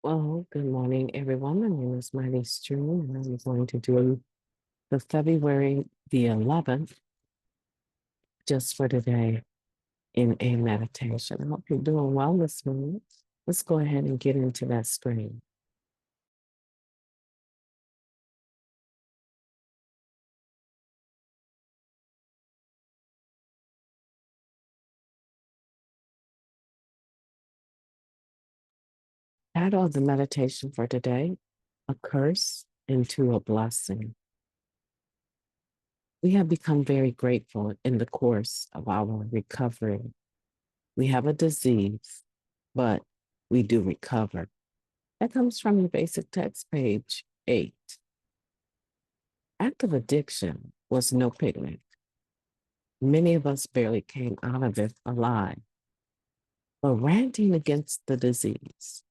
Well, good morning, everyone. My name is MightyStream, and I'm going to do the February the 11th just for today in a meditation. I hope you're doing well this morning. Let's go ahead and get into that screen. Title of the meditation for today, A Curse into a Blessing. We have become very grateful in the course of our recovery. We have a disease, but we do recover. That comes from your basic text, page 8. Active addiction was no picnic. Many of us barely came out of it alive. But ranting against the disease,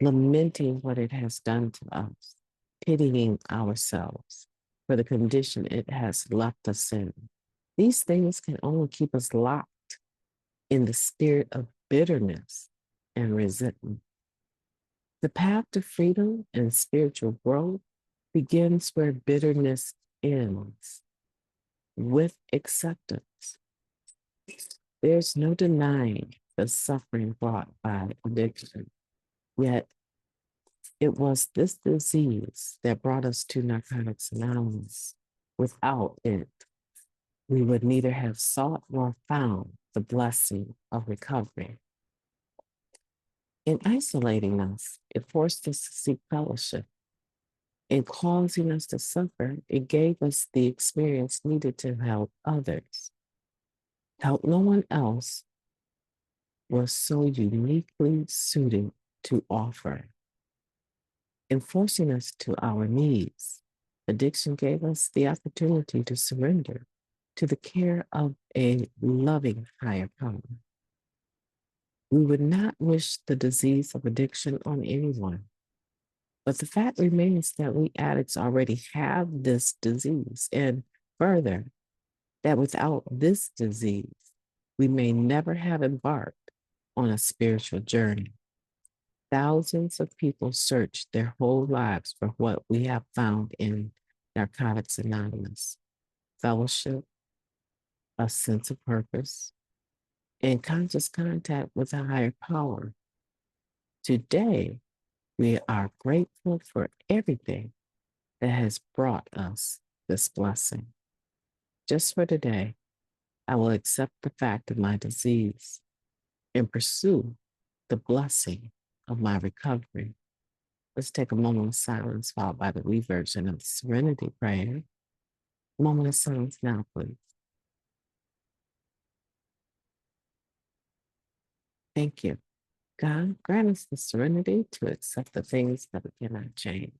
lamenting what it has done to us, pitying ourselves for the condition it has left us in, these things can only keep us locked in the spirit of bitterness and resentment. The path to freedom and spiritual growth begins where bitterness ends, with acceptance. There's no denying the suffering brought by addiction. Yet it was this disease that brought us to Narcotics Anonymous. Without it, we would neither have sought nor found the blessing of recovery. In isolating us, it forced us to seek fellowship. In causing us to suffer, it gave us the experience needed to help others. Help no one else was so uniquely suited to offer. In forcing us to our knees, addiction gave us the opportunity to surrender to the care of a loving higher power. We would not wish the disease of addiction on anyone, but the fact remains that we addicts already have this disease, and further, that without this disease, we may never have embarked on a spiritual journey. Thousands of people search their whole lives for what we have found in Narcotics Anonymous: fellowship, a sense of purpose, and conscious contact with a higher power. Today, we are grateful for everything that has brought us this blessing. Just for today, I will accept the fact of my disease and pursue the blessing of my recovery. Let's take a moment of silence, followed by the reversion of the Serenity Prayer. A moment of silence now, please. Thank you. God, grant us the serenity to accept the things that we cannot change,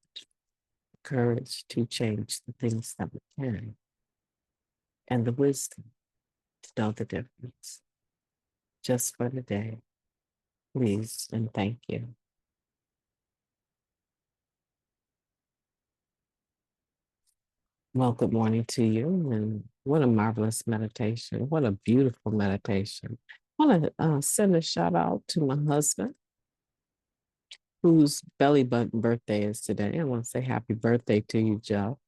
courage to change the things that we can, and the wisdom to know the difference. Just for the day, please and thank you. Well, good morning to you, and what a marvelous meditation. What a beautiful meditation. I want to send a shout out to my husband, whose belly button birthday is today. I want to say happy birthday to you, Joe.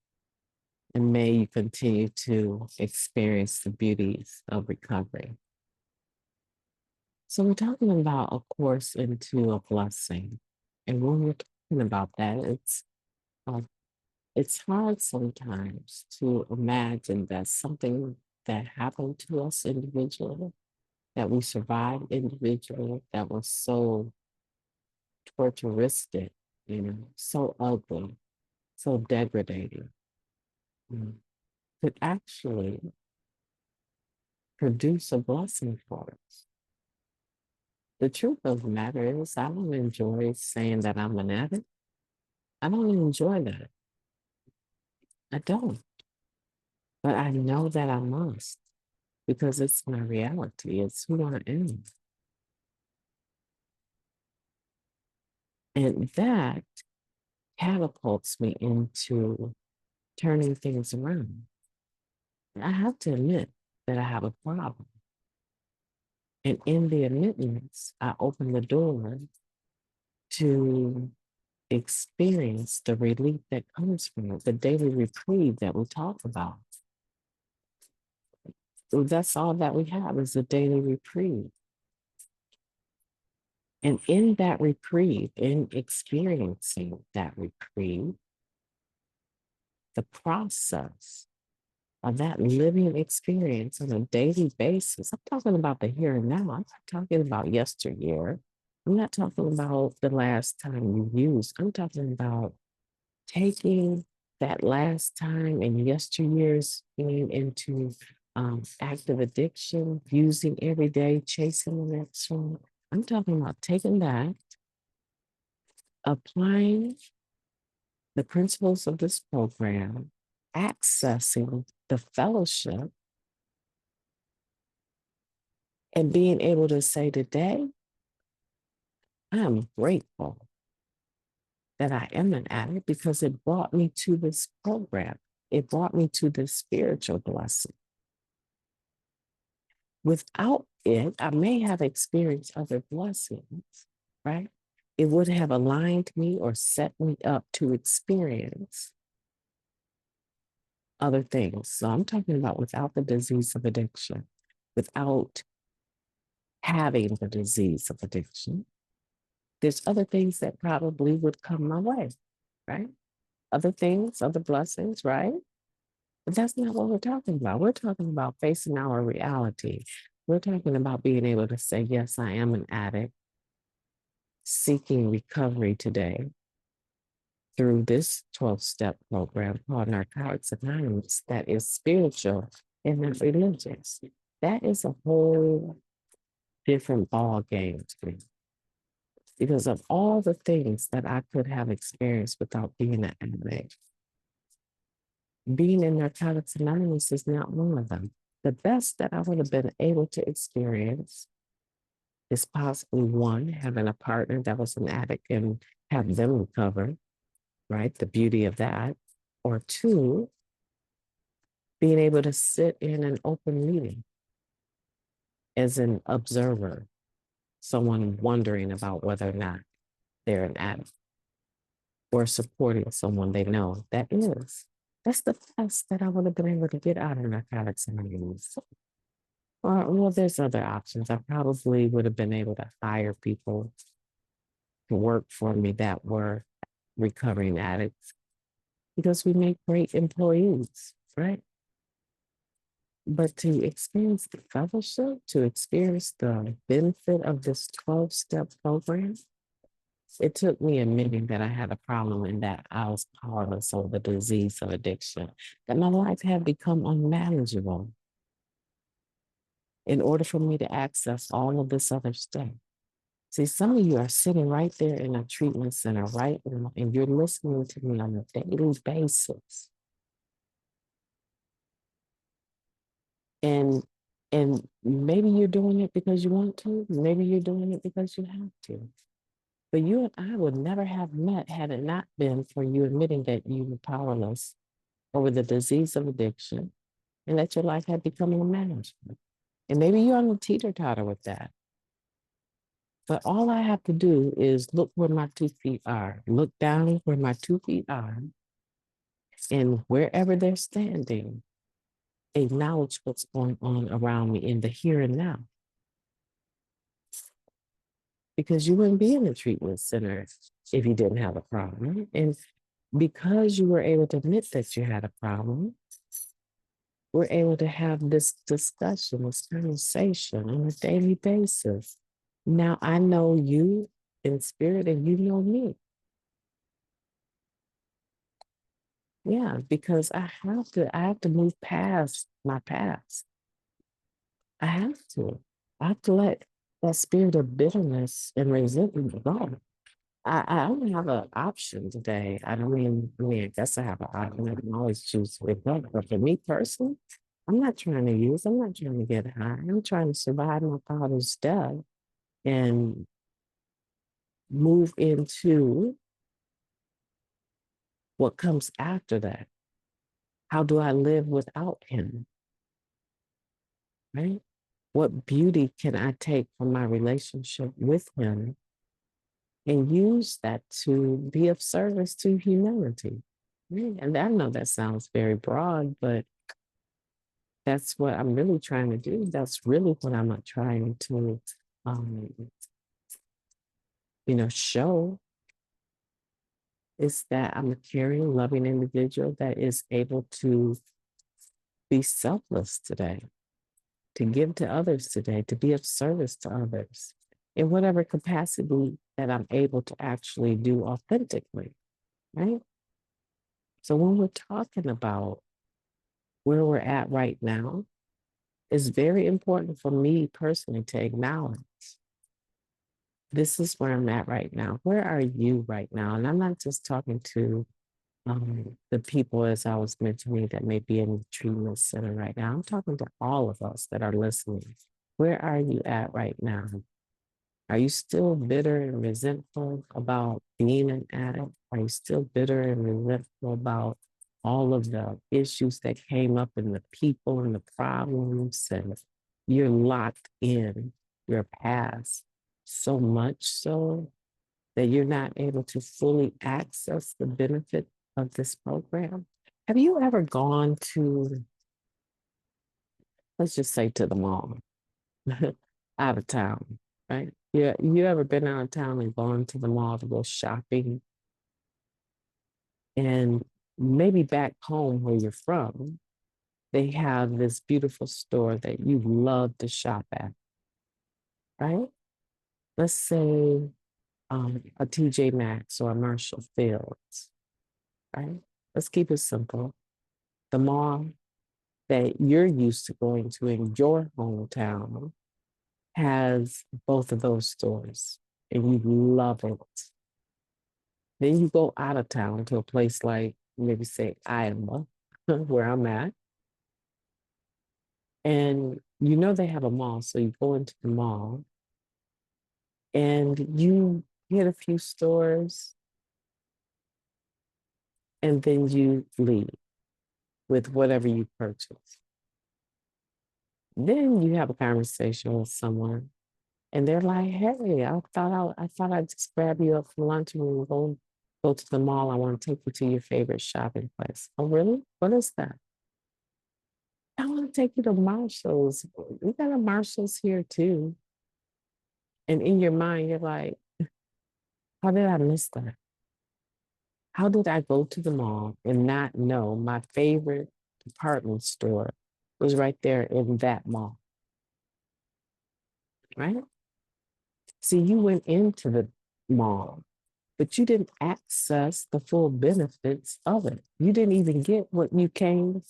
And may you continue to experience the beauties of recovery. So we're talking about a course into a blessing. And when we're talking about that, uh, it's hard sometimes to imagine that something that happened to us individually, that we survived individually, that was so torturistic, so ugly, so degrading, could actually produce a blessing for us. The truth of the matter is, I don't enjoy saying that I'm an addict. I don't enjoy that. I don't. But I know that I must because it's my reality. It's who I am. And that catapults me into turning things around. I have to admit that I have a problem. And in the admittance, I open the door to experience the relief that comes from it, the daily reprieve that we talk about. That's all that we have is a daily reprieve. And in that reprieve, in experiencing that reprieve, the process of that living experience on a daily basis, I'm talking about the here and now. I'm not talking about yesteryear. I'm not talking about the last time you used. I'm talking about taking that last time and yesteryear's being into active addiction, using every day, chasing the next one. I'm talking about taking that, applying the principles of this program, accessing the fellowship, and being able to say today, I'm grateful that I am an addict because it brought me to this program. It brought me to this spiritual blessing. Without it, I may have experienced other blessings, right? It would have aligned me or set me up to experience other things. So I'm talking about without the disease of addiction, without having the disease of addiction, there's other things that probably would come my way, right? Other things, other blessings, right? But that's not what we're talking about. We're talking about facing our reality. We're talking about being able to say, yes, I am an addict, seeking recovery today through this 12-step program called Narcotics Anonymous that is spiritual and not religious. That is a whole different ball game to me because of all the things that I could have experienced without being an addict. Being in Narcotics Anonymous is not one of them. The best that I would have been able to experience is possibly one, having a partner that was an addict and have them recover, right? The beauty of that. Or two, being able to sit in an open meeting as an observer, someone wondering about whether or not they're an addict or supporting someone they know that is. That's the best that I would have been able to get out of Narcotics Anonymous. Or, well, there's other options. I probably would have been able to hire people to work for me that were recovering addicts because we make great employees, right? But to experience the fellowship, to experience the benefit of this 12-step program, it took me admitting that I had a problem and that I was powerless over the disease of addiction, that my life had become unmanageable in order for me to access all of this other stuff. See, some of you are sitting right there in a treatment center right now, and you're listening to me on a daily basis. And maybe you're doing it because you want to, maybe you're doing it because you have to. But you and I would never have met had it not been for you admitting that you were powerless over the disease of addiction and that your life had become unmanageable. And maybe you're on the teeter-totter with that. But all I have to do is look where my 2 feet are, look down where my 2 feet are, and wherever they're standing, acknowledge what's going on around me in the here and now. Because you wouldn't be in a treatment center if you didn't have a problem. And because you were able to admit that you had a problem, we're able to have this discussion, this conversation on a daily basis. Now I know you in spirit and you know me. Yeah, because I have to move past my past. I have to. I have to let that spirit of bitterness and resentment go. I don't have an option today. I guess I have an option. I can always choose to recover. But for me personally, I'm not trying to use, I'm not trying to get high. I'm trying to survive my father's death and move into what comes after that. How do I live without him? Right? What beauty can I take from my relationship with him and use that to be of service to humanity. And I know that sounds very broad, but that's what I'm really trying to do. That's really what I'm trying to, um, show is that I'm a caring, loving individual that is able to be selfless today, to give to others today, to be of service to others in whatever capacity that I'm able to actually do authentically, right? So when we're talking about where we're at right now, it's very important for me personally to acknowledge this is where I'm at right now. Where are you right now? And I'm not just talking to the people, as I was mentioning, that may be in the treatment center right now. I'm talking to all of us that are listening. Where are you at right now? Are you still bitter and resentful about being an addict? Are you still bitter and resentful about all of the issues that came up and the people and the problems? And you're locked in your past so much so that you're not able to fully access the benefit of this program? Have you ever gone to, let's just say, to the mall, out of town, right? Yeah, you ever been out of town and gone to the mall to go shopping, and maybe back home where you're from, they have this beautiful store that you love to shop at, right? Let's say a TJ Maxx or a Marshall Fields, right? Let's keep it simple. The mall that you're used to going to in your hometown has both of those stores and you love it. Then you go out of town to a place like maybe say Iowa, where I'm at, and they have a mall. So you go into the mall and you hit a few stores and then you leave with whatever you purchase. Then you have a conversation with someone and thought I'd just grab you up for lunch and we'll go to the mall. I want to take you to your favorite shopping place. Oh, really? What is that? I want to take you to Marshalls. We got a Marshalls here too. And in your mind, you're like, how did I miss that? How did I go to the mall and not know my favorite department store was right there in that mall? Right? See, you went into the mall, but you didn't access the full benefits of it. You didn't even get what you came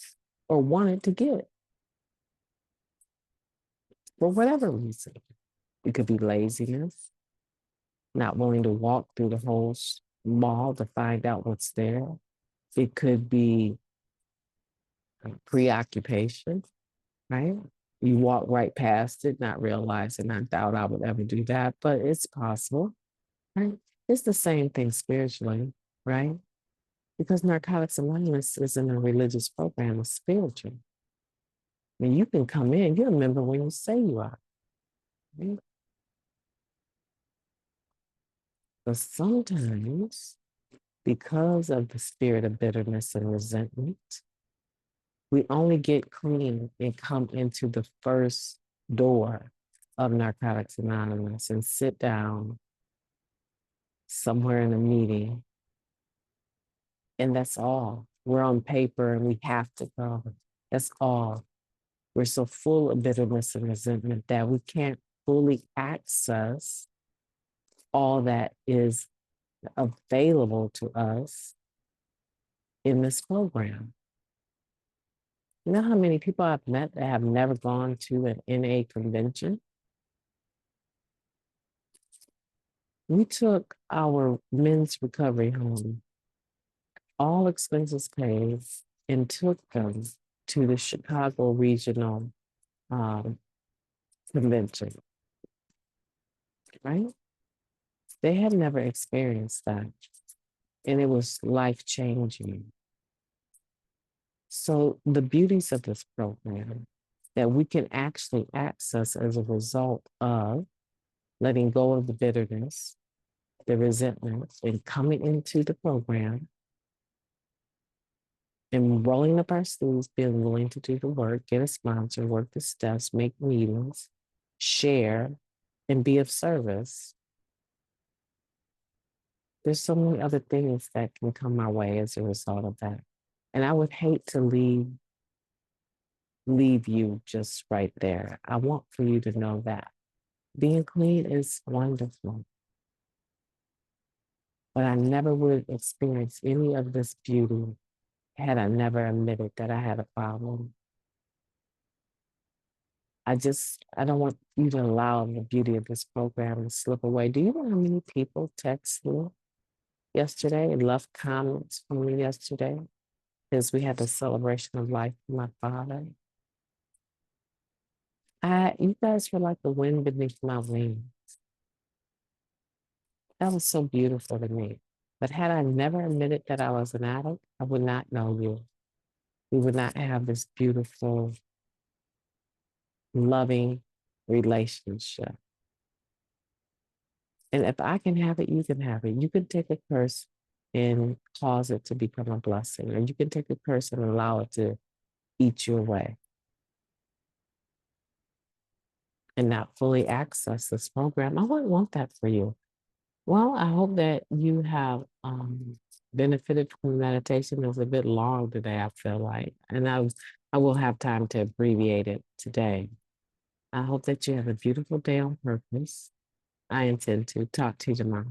or wanted to get for whatever reason. It could be laziness, not willing to walk through the whole mall to find out what's there. It could be preoccupation, right? You walk right past it, not realizing I doubt I would ever do that, but it's possible, right? It's the same thing spiritually, right? Because Narcotics Anonymous isn't a religious program, it's spiritual. I mean, you can come in, you remember when you say you are. Right? But sometimes, because of the spirit of bitterness and resentment, we only get clean and come into the first door of Narcotics Anonymous and sit down somewhere in a meeting. And that's all. We're on paper and we have to go. That's all. We're so full of bitterness and resentment that we can't fully access all that is available to us in this program. You know how many people I've met that have never gone to an NA convention? We took our men's recovery home, all expenses paid, and took them to the Chicago Regional um, Convention, right? They had never experienced that, and it was life changing. So, the beauties of this program that we can actually access as a result of letting go of the bitterness, the resentment and coming into the program and rolling up our sleeves, being willing to do the work, get a sponsor, work the steps, make meetings, share, and be of service. There's so many other things that can come my way as a result of that. And I would hate to leave you just right there. I want for you to know that being clean is wonderful. But I never would experience any of this beauty had I never admitted that I had a problem. I don't want you to allow the beauty of this program to slip away. Do you know how many people text me yesterday and left comments from me yesterday? Because we had the celebration of life for my father. You guys were like the wind beneath my wings. That was so beautiful to me. But had I never admitted that I was an addict, I would not know you. We would not have this beautiful, loving relationship. And if I can have it, you can have it. You can take a curse and cause it to become a blessing, or you can take a curse and allow it to eat you away and not fully access this program. I wouldn't want that for you. Well, I hope that you have benefited from the meditation. It was a bit long today, I feel like, and I will have time to abbreviate it today. I hope that you have a beautiful day on purpose. I intend to talk to you tomorrow.